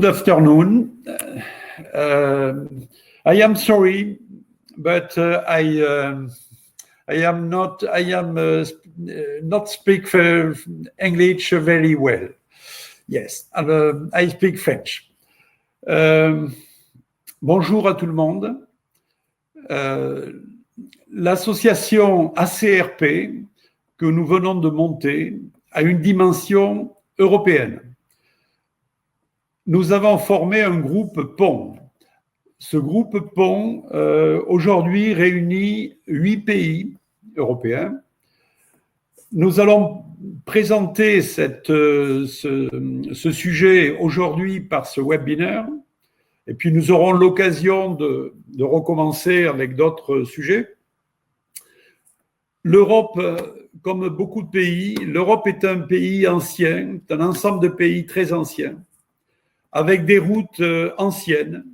Good afternoon. I am sorry, but I am not speak English very well. Yes, I speak French. Bonjour à tout le monde. L'association ACRP que nous venons de monter a une dimension européenne. Nous avons formé un groupe pont. Ce groupe pont, aujourd'hui, réunit 8 pays européens. Nous allons présenter ce sujet aujourd'hui par ce webinaire, et puis nous aurons l'occasion de recommencer avec d'autres sujets. L'Europe, comme beaucoup de pays, l'Europe est un pays ancien, un ensemble de pays très anciens, avec des routes anciennes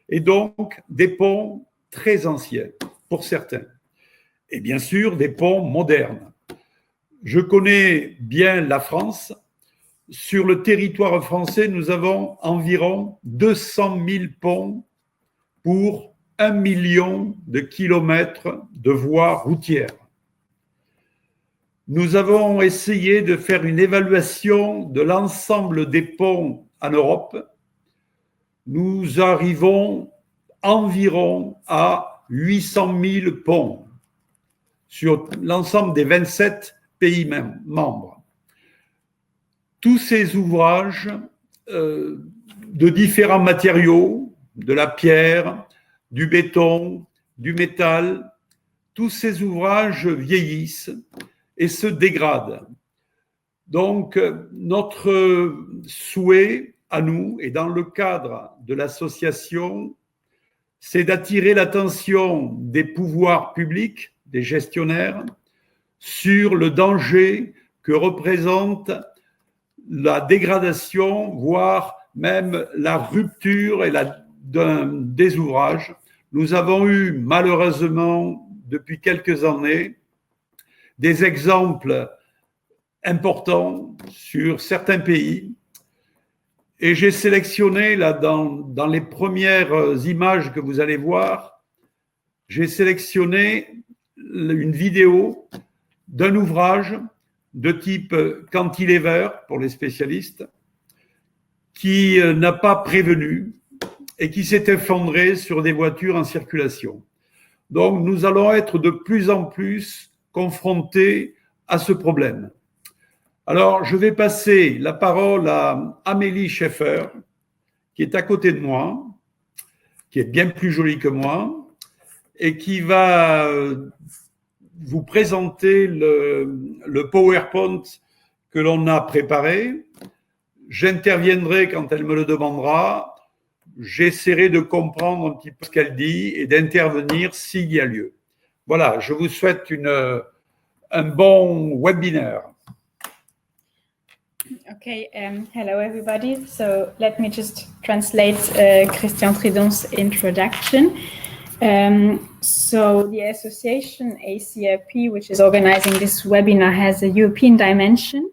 et donc des ponts très anciens pour certains. Et bien sûr, des ponts modernes. Je connais bien la France. Sur le territoire français, nous avons environ 200 000 ponts pour 1 million de kilomètres de voies routières. Nous avons essayé de faire une évaluation de l'ensemble des ponts en Europe. Nous arrivons environ à 800 000 ponts sur l'ensemble des 27 pays membres. Tous ces ouvrages de différents matériaux, de la pierre, du béton, du métal, tous ces ouvrages vieillissent et se dégradent. Donc, notre souhait à nous, et dans le cadre de l'association, c'est d'attirer l'attention des pouvoirs publics, des gestionnaires, sur le danger que représente la dégradation, voire même la rupture des ouvrages. Nous avons eu malheureusement depuis quelques années des exemples importants sur certains pays. Et j'ai sélectionné, là, dans les premières images que vous allez voir, j'ai sélectionné une vidéo d'un ouvrage de type cantilever, pour les spécialistes, qui n'a pas prévenu et qui s'est effondré sur des voitures en circulation. Donc, nous allons être de plus en plus confrontés à ce problème. Alors, je vais passer la parole à Amelie Shafer, qui est à côté de moi, qui est bien plus jolie que moi, et qui va vous présenter le PowerPoint que l'on a préparé. J'interviendrai quand elle me le demandera. J'essaierai de comprendre un petit peu ce qu'elle dit et d'intervenir s'il y a lieu. Voilà, je vous souhaite un bon webinaire. Okay, hello everybody. So let me just translate Christian Tridon's introduction. So the association ACRP, which is organizing this webinar, has a European dimension.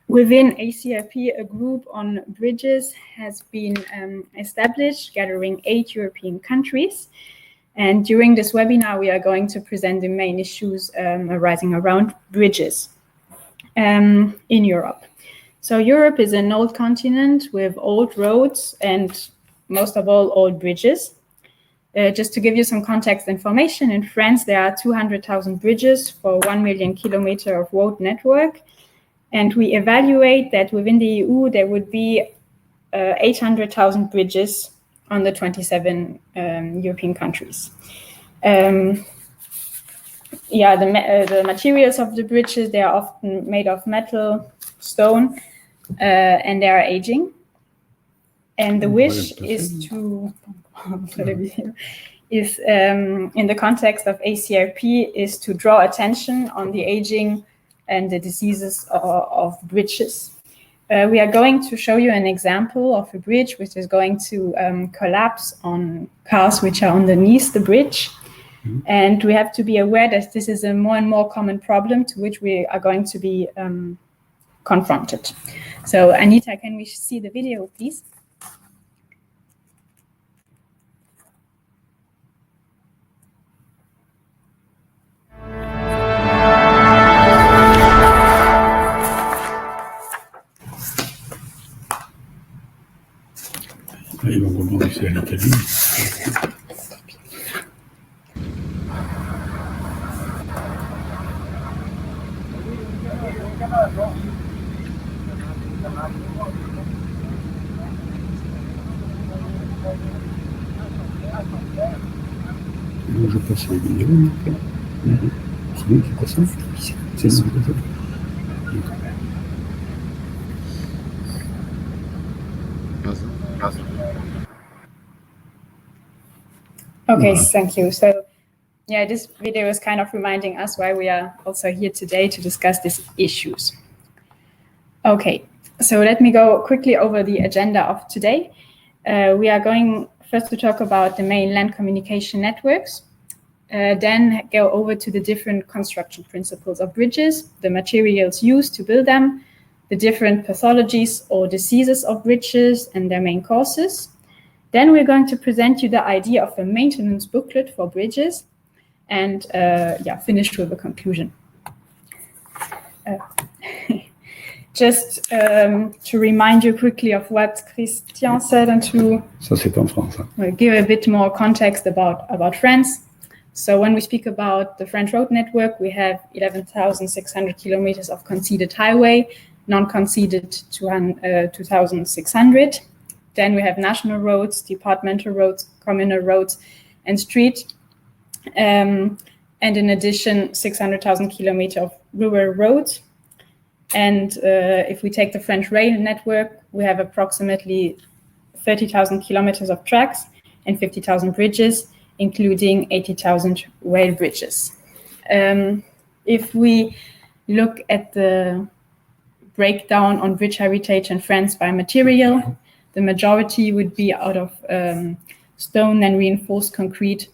Within ACRP, a group on bridges has been established, gathering 8 European countries. And during this webinar, we are going to present the main issues arising around bridges in Europe. So Europe is an old continent with old roads and most of all old bridges. Just to give you some context information, in France there are 200,000 bridges for 1 million kilometer of road network, and we evaluate that within the EU there would be 800,000 bridges on the 27 European countries. The materials of the bridges, they are often made of metal, stone, and they are aging. And the wish is to, in the context of ACRP, is to draw attention on the aging and the diseases of bridges. We are going to show you an example of a bridge which is going to collapse on cars which are underneath the bridge. And we have to be aware that this is a more and more common problem to which we are going to be confronted. So Anita, can we see the video, please? Ils vont comprendre que c'est à l'Italie. Donc je passe les vidéos. C'est bon, c'est pas ça. C'est ça. Okay, thank you. So, yeah, this video is kind of reminding us why we are also here today to discuss these issues. Okay, so let me go quickly over the agenda of today. We are going first to talk about the main land communication networks, then go over to the different construction principles of bridges, the materials used to build them, the different pathologies or diseases of bridges and their main causes. Then we're going to present you the idea of a maintenance booklet for bridges and finish with a conclusion. Just to remind you quickly of what Christian said and to give a bit more context about France. So when we speak about the French road network, we have 11,600 kilometers of conceded highway, non-conceded 2,600. Then we have national roads, departmental roads, communal roads, and street. And in addition, 600,000 kilometers of rural roads. And if we take the French rail network, we have approximately 30,000 kilometers of tracks and 50,000 bridges, including 80,000 rail bridges. If we look at the breakdown on bridge heritage in France by material, the majority would be out of stone and reinforced concrete,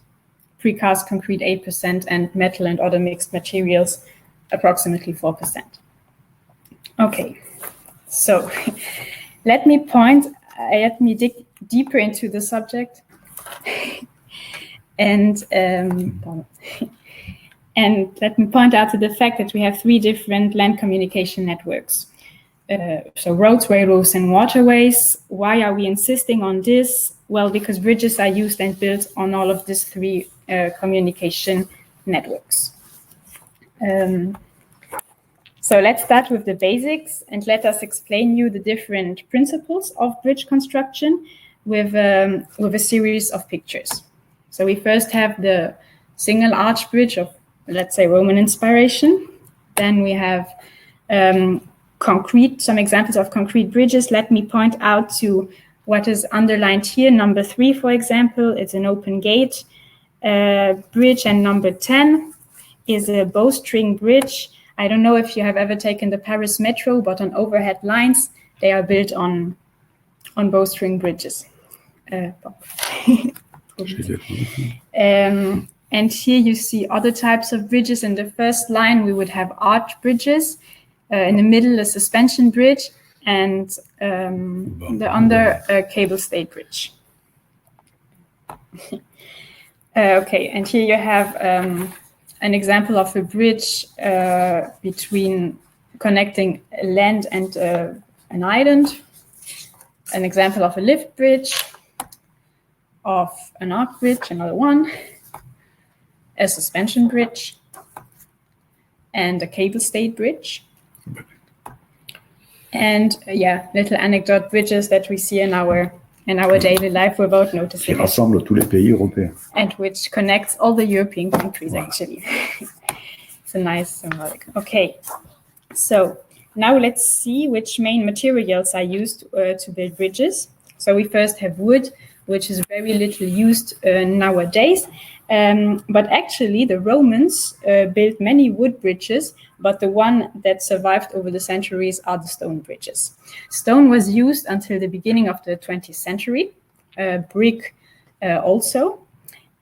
precast concrete 8%, and metal and other mixed materials approximately 4%. Okay, so let me dig deeper into the subject and let me point out to the fact that we have three different land communication networks. So roads, railroads, and waterways. Why are we insisting on this? Well, because bridges are used and built on all of these three communication networks. So let's start with the basics and let us explain you the different principles of bridge construction with a series of pictures. So we first have the single arch bridge of, let's say, Roman inspiration. Then we have some examples of concrete bridges. Let me point out to what is underlined here. Number 3, for example, it's an open gate bridge, and number 10 is a bowstring bridge. I don't know if you have ever taken the Paris metro, but on overhead lines, they are built on bowstring bridges. And here you see other types of bridges. In the first line, we would have arch bridges. In the middle, a suspension bridge, and the under a cable stayed bridge. Okay, and here you have an example of a bridge between connecting land and an island, an example of a lift bridge, of an arc bridge, another one, a suspension bridge, and a cable stayed bridge. And little anecdote bridges that we see in our daily life without noticing. Qui rassemble tous les pays européens. And which connects all the European countries, actually. It's a nice symbolic. Okay, so now let's see which main materials are used to build bridges. So we first have wood, which is very little used nowadays. But actually, the Romans built many wood bridges, but the one that survived over the centuries are the stone bridges. Stone was used until the beginning of the 20th century, brick also.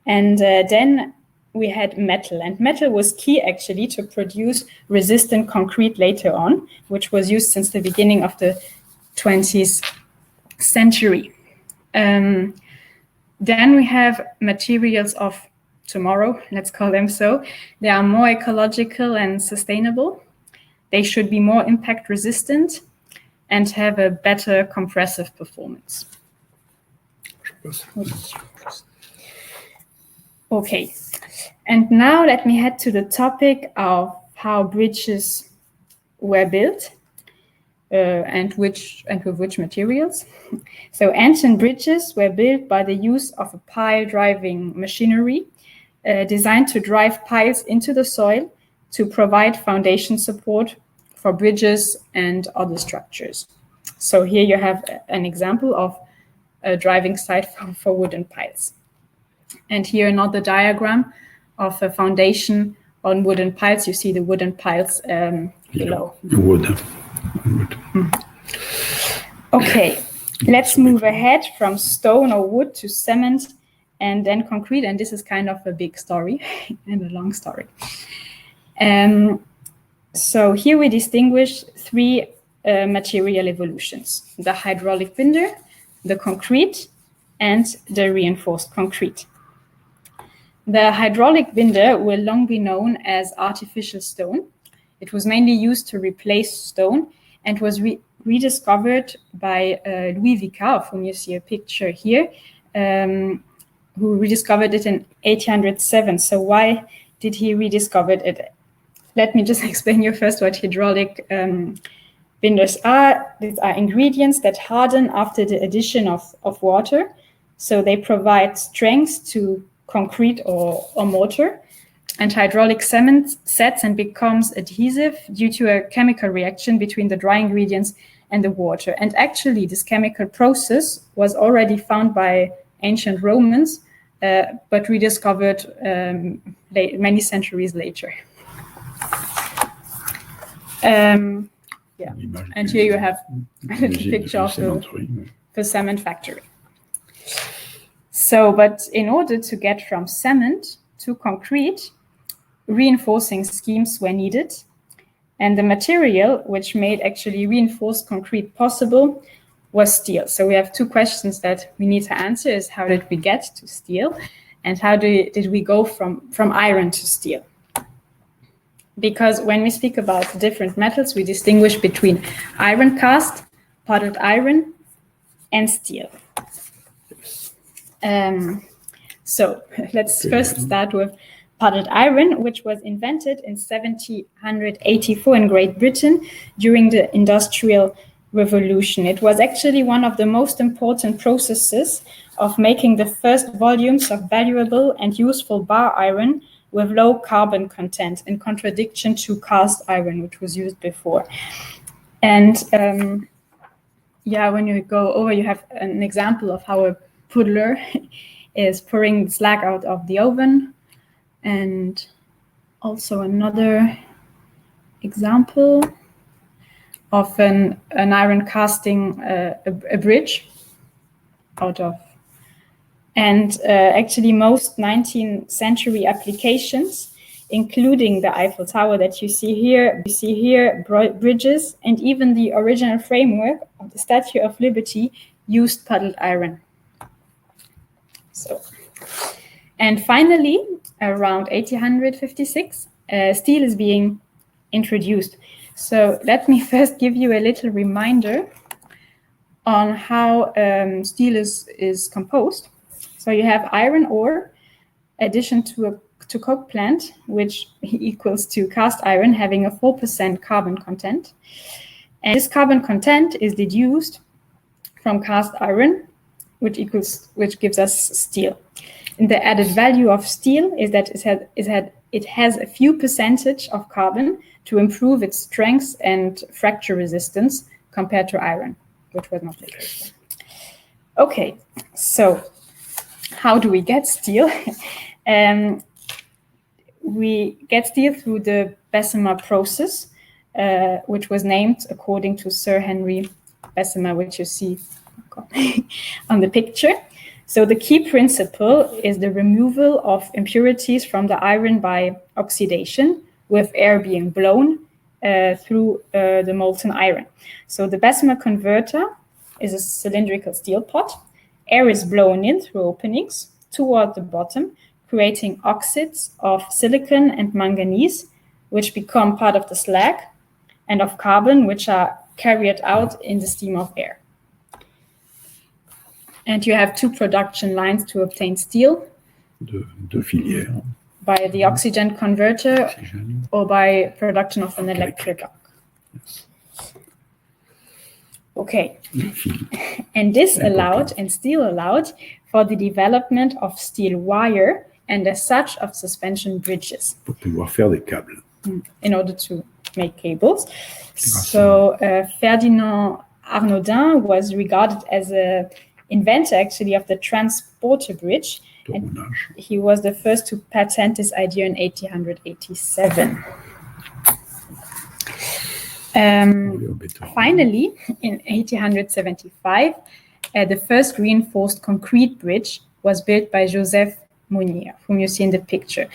And then we had metal, and metal was key actually to produce resistant concrete later on, which was used since the beginning of the 20th century. Then we have materials of tomorrow, let's call them so. They are more ecological and sustainable. They should be more impact resistant and have a better compressive performance. Okay, and now let me head to the topic of how bridges were built and with which materials. So ancient bridges were built by the use of a pile driving machinery designed to drive piles into the soil to provide foundation support for bridges and other structures. So here you have an example of a driving site for wooden piles. And here another diagram of a foundation on wooden piles. You see the wooden piles below. Wood. Okay, let's move ahead from stone or wood to cement and then concrete. And this is kind of a big story and a long story. So here we distinguish three material evolutions: the hydraulic binder, the concrete, and the reinforced concrete. The hydraulic binder will long be known as artificial stone. It was mainly used to replace stone and was rediscovered by Louis Vicat, of whom you see a picture here, who rediscovered it in 1807. So why did he rediscover it? Let me just explain you first what hydraulic binders are. These are ingredients that harden after the addition of water. So they provide strength to concrete or mortar. And hydraulic cement sets and becomes adhesive due to a chemical reaction between the dry ingredients and the water. And actually, this chemical process was already found by ancient Romans, but rediscovered many centuries later. Yeah, and here you have a little picture of the cement factory. So, but in order to get from cement to concrete, reinforcing schemes were needed. And the material which made actually reinforced concrete possible was steel. So we have two questions that we need to answer: is how did we get to steel? And how did we go from iron to steel? Because when we speak about different metals, we distinguish between iron cast, potted iron, and steel. So let's first start with potted iron, which was invented in 1784 in Great Britain during the Industrial Revolution. It was actually one of the most important processes of making the first volumes of valuable and useful bar iron with low carbon content, in contradiction to cast iron, which was used before. And when you go over, you have an example of how a puddler is pouring slag out of the oven. And also another example of an iron casting a bridge out of. And actually most 19th century applications, including the Eiffel Tower that you see here, bridges, and even the original framework of the Statue of Liberty used puddled iron. So, and finally, around 1856, steel is being introduced. So let me first give you a little reminder on how steel is composed. So you have iron ore, addition to coke plant, which equals to cast iron having a 4% carbon content. And this carbon content is deduced from cast iron, which gives us steel. And the added value of steel is that it has a few percentage of carbon to improve its strength and fracture resistance compared to iron, which was not the case. Okay, so how do we get steel? We get steel through the Bessemer process, which was named according to Sir Henry Bessemer, which you see on the picture. So the key principle is the removal of impurities from the iron by oxidation, with air being blown through the molten iron. So the Bessemer converter is a cylindrical steel pot. Air is blown in through openings toward the bottom, creating oxides of silicon and manganese, which become part of the slag, and of carbon, which are carried out in the stream of air. And you have two production lines to obtain steel. Deux filières. By the oxygen converter or by production of an electric arc. Yes. Okay. And this allowed, and still allowed, for the development of steel wire and as such of suspension bridges. Pour pouvoir faire des câbles. In order to make cables. So Ferdinand Arnaudin was regarded as an inventor actually of the transporter bridge. And he was the first to patent this idea in 1887. Finally, in 1875, the first reinforced concrete bridge was built by Joseph Mounier, whom you see in the picture.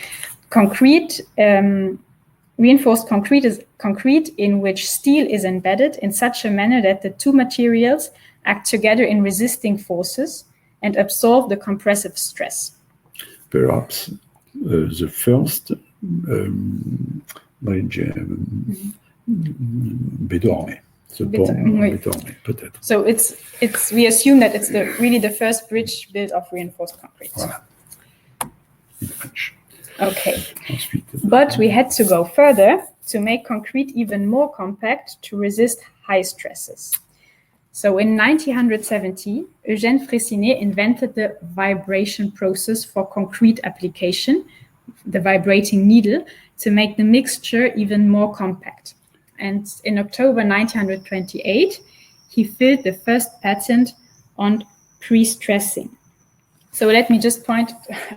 Reinforced concrete is concrete in which steel is embedded in such a manner that the two materials act together in resisting forces and absorb the compressive stress. Perhaps the first bridge bétonné. Bétonné, peut-être. So we assume that it's really the first bridge built of reinforced concrete. Voilà. In French. Okay. Ensuite, but we had to go further to make concrete even more compact to resist high stresses. So in 1970, Eugène Freycinet invented the vibration process for concrete application, the vibrating needle, to make the mixture even more compact. And in October 1928, he filed the first patent on pre-stressing. So let me just point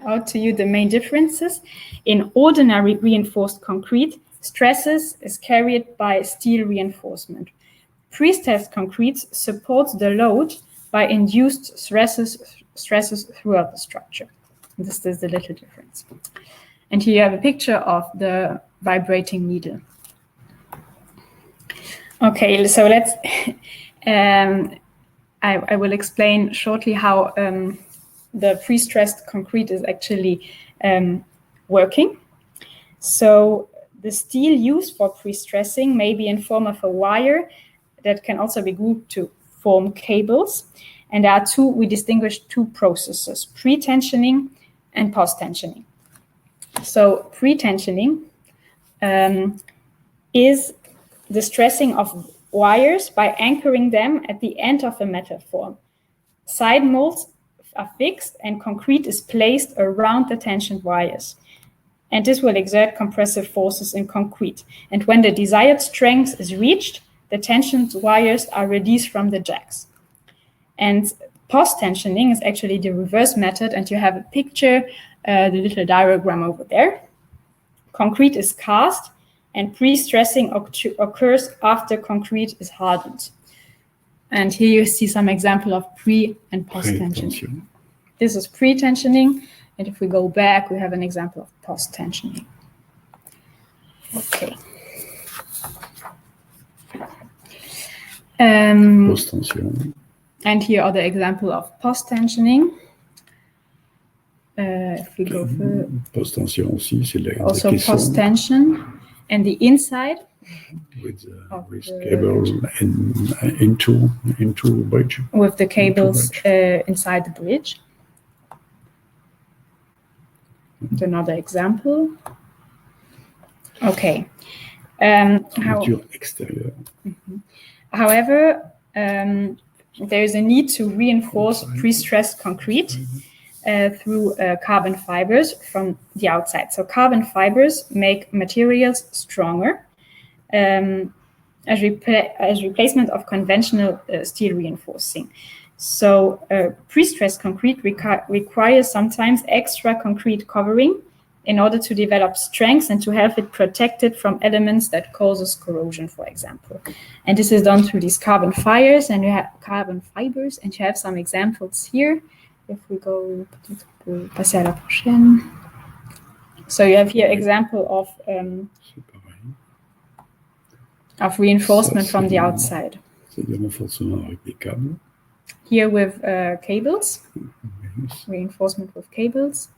out to you the main differences. In ordinary reinforced concrete, stresses is carried by steel reinforcement. Pre-stressed concrete supports the load by induced stresses throughout the structure. This is the little difference. And here you have a picture of the vibrating needle. Okay, so let's. I will explain shortly how the pre-stressed concrete is actually working. So the steel used for pre-stressing may be in form of a wire that can also be grouped to form cables. And there are we distinguish two processes, pre-tensioning and post-tensioning. So pre-tensioning is the stressing of wires by anchoring them at the end of a metal form. Side molds are fixed and concrete is placed around the tensioned wires. And this will exert compressive forces in concrete. And when the desired strength is reached, the tensioned wires are released from the jacks. And post-tensioning is actually the reverse method. And you have a picture, the little diagram over there. Concrete is cast and pre-stressing occurs after concrete is hardened. And here you see some example of pre- and post-tensioning. This is pre-tensioning. And if we go back, we have an example of post-tensioning. Okay. Post-tension. And here are the example of post-tensioning. If we go for post-tension aussi, c'est la also post-tension, and the inside with cable into bridge. With the cables inside the bridge. And another example. Okay. However, there is a need to reinforce pre-stressed concrete through carbon fibers from the outside. So carbon fibers make materials stronger as replacement of conventional steel reinforcing. So pre-stressed concrete requires sometimes extra concrete covering in order to develop strength and to have it protected from elements that causes corrosion, for example. And this is done through these carbon fibers, and you have some examples here. if we go, passer à la prochaine. So you have here example of reinforcement from the outside. C'est du renforcement avec des câbles. Here with cables, reinforcement with cables.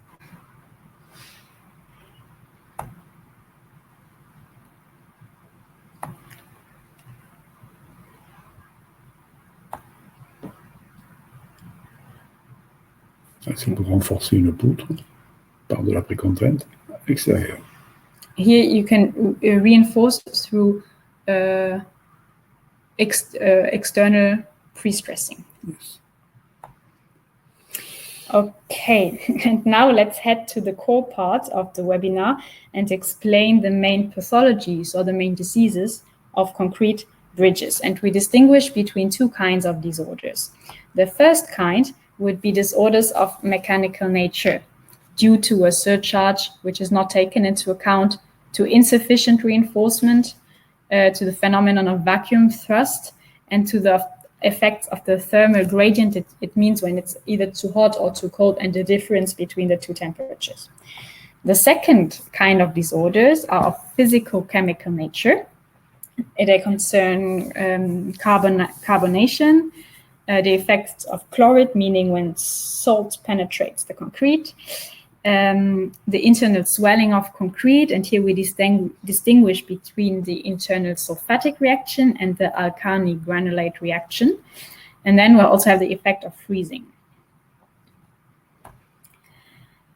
C'est pour renforcer une poutre par de la précontrainte extérieure. Here you can reinforce through external pre-stressing. Yes. Okay, and now let's head to the core part of the webinar and explain the main pathologies or the main diseases of concrete bridges. And we distinguish between two kinds of disorders. The first kind would be disorders of mechanical nature due to a surcharge which is not taken into account, to insufficient reinforcement, to the phenomenon of vacuum thrust, and to the effects of the thermal gradient. It means when it's either too hot or too cold and the difference between the two temperatures. The second kind of disorders are of physical-chemical nature. They concern carbonation, the effects of chloride, meaning when salt penetrates the concrete, the internal swelling of concrete, and here we distinguish between the internal sulfatic reaction and the alkali granulate reaction. And then we'll also have the effect of freezing.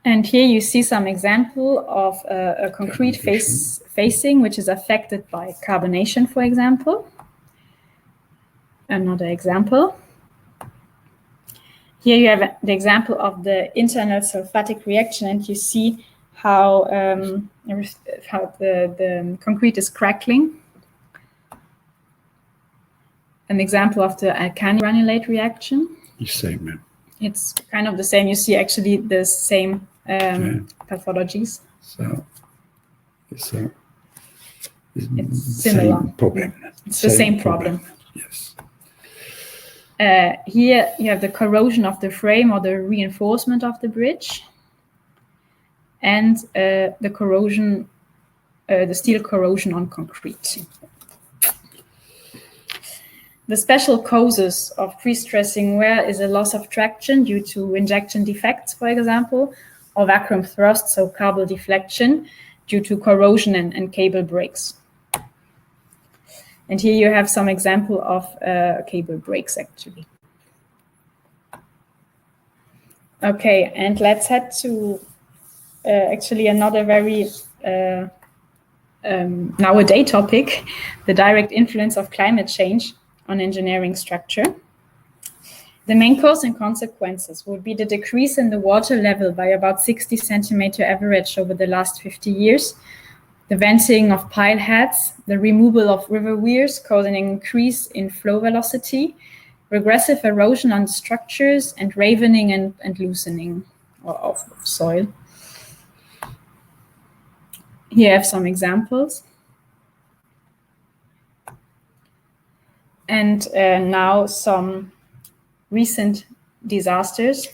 And here you see some example of a concrete facing which is affected by carbonation, for example. Another example. Here you have the example of the internal sulfatic reaction, and you see how the concrete is crackling. An example of the alkali granulate reaction. The same. It's kind of the same. You see actually the same pathologies. So it's similar. Same problem. It's the same problem. Yes. Here you have the corrosion of the frame or the reinforcement of the bridge, and the corrosion, the steel corrosion on concrete. The special causes of pre-stressing wear is a loss of traction due to injection defects, for example, or vacuum thrust, so cable deflection, due to corrosion and cable breaks. And here you have some example of cable breaks, actually. Okay, and let's head to actually another very nowadays topic, the direct influence of climate change on engineering structure. The main cause and consequences would be the decrease in the water level by about 60 centimeter average over the last 50 years, the venting of pile heads, the removal of river weirs causing an increase in flow velocity, regressive erosion on structures, and ravening and loosening of soil. Here I have some examples. And now some recent disasters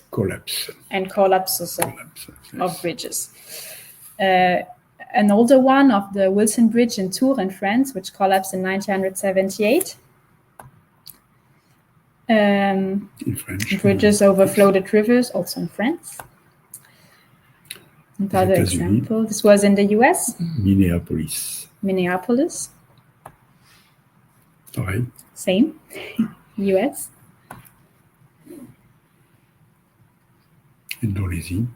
and collapses of bridges. An older one of the Wilson Bridge in Tours in France, which collapsed in 1978. In French. Bridges over flooded rivers, also in France. Another example. This was in the US. Minneapolis. Pareil. Same. US. Indonesia.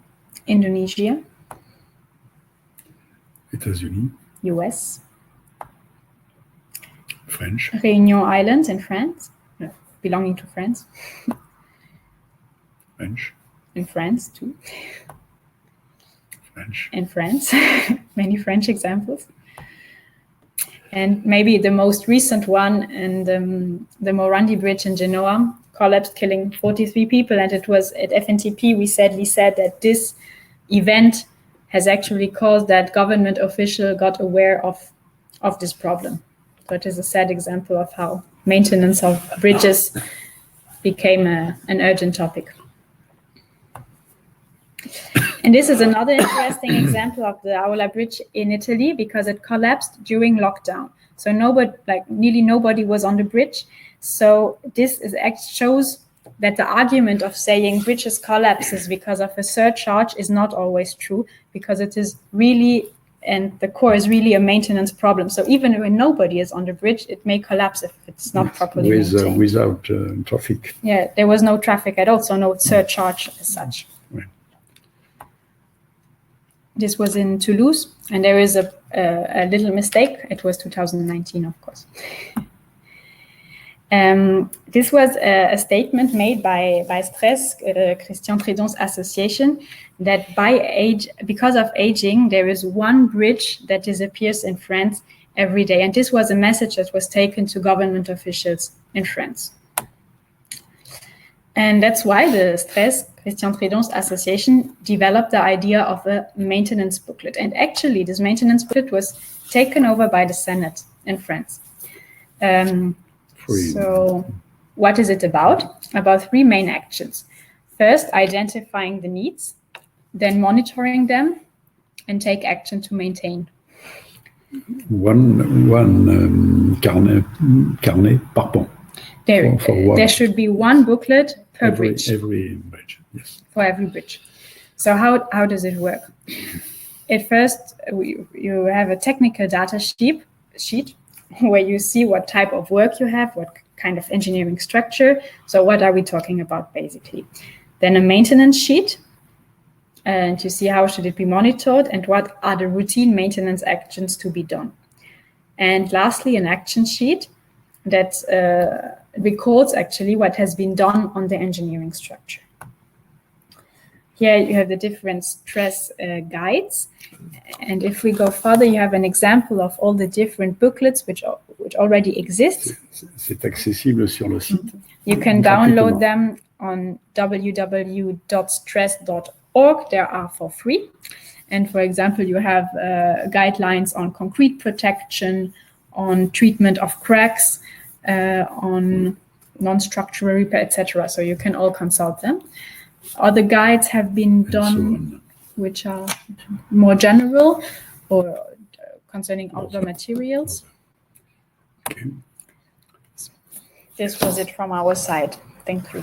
États-Unis. US. French. Réunion Islands in France, belonging to France. French. In France too. French. In France, many French examples. And maybe the most recent one, and the Morandi Bridge in Genoa collapsed, killing 43 people. And it was at FNTP, we sadly said that this event has actually caused that government official got aware of this problem. So it is a sad example of how maintenance of bridges became an urgent topic. And this is another interesting example of the Aula Bridge in Italy because it collapsed during lockdown. So nearly nobody was on the bridge. So this shows that the argument of saying bridges collapses because of a surcharge is not always true, because it is really, and the core is really a maintenance problem. So even when nobody is on the bridge, it may collapse if it's not properly maintained. Without traffic. Yeah, there was no traffic at all, so no surcharge as such. Right. This was in Toulouse, and there is a little mistake. It was 2019, of course. This was a statement made by STRRES, Christian Tridon's association, that because of aging, there is one bridge that disappears in France every day. And this was a message that was taken to government officials in France. And that's why the STRRES, Christian Tridon's association, developed the idea of a maintenance booklet. And actually, this maintenance booklet was taken over by the Senate in France. So what is it about? About three main actions. First, identifying the needs, then monitoring them, and take action to maintain. One carnet par pont. There should be one booklet per bridge. Every bridge, yes. For every bridge. So how does it work? At first, you have a technical data sheet where you see what type of work you have, what kind of engineering structure. So what are we talking about, basically? Then a maintenance sheet, and you see how should it be monitored and what are the routine maintenance actions to be done. And lastly, an action sheet that records actually what has been done on the engineering structure. Here you have the different STRRES guides. And if we go further, you have an example of all the different booklets which already exist. C'est accessible sur le site. You can download them on www.strres.org. They are for free. And for example, you have guidelines on concrete protection, on treatment of cracks, on non-structural repair, etc. So you can all consult them. Other guides have been done, which are more general or concerning other materials. Okay. This was it from our side. Thank you.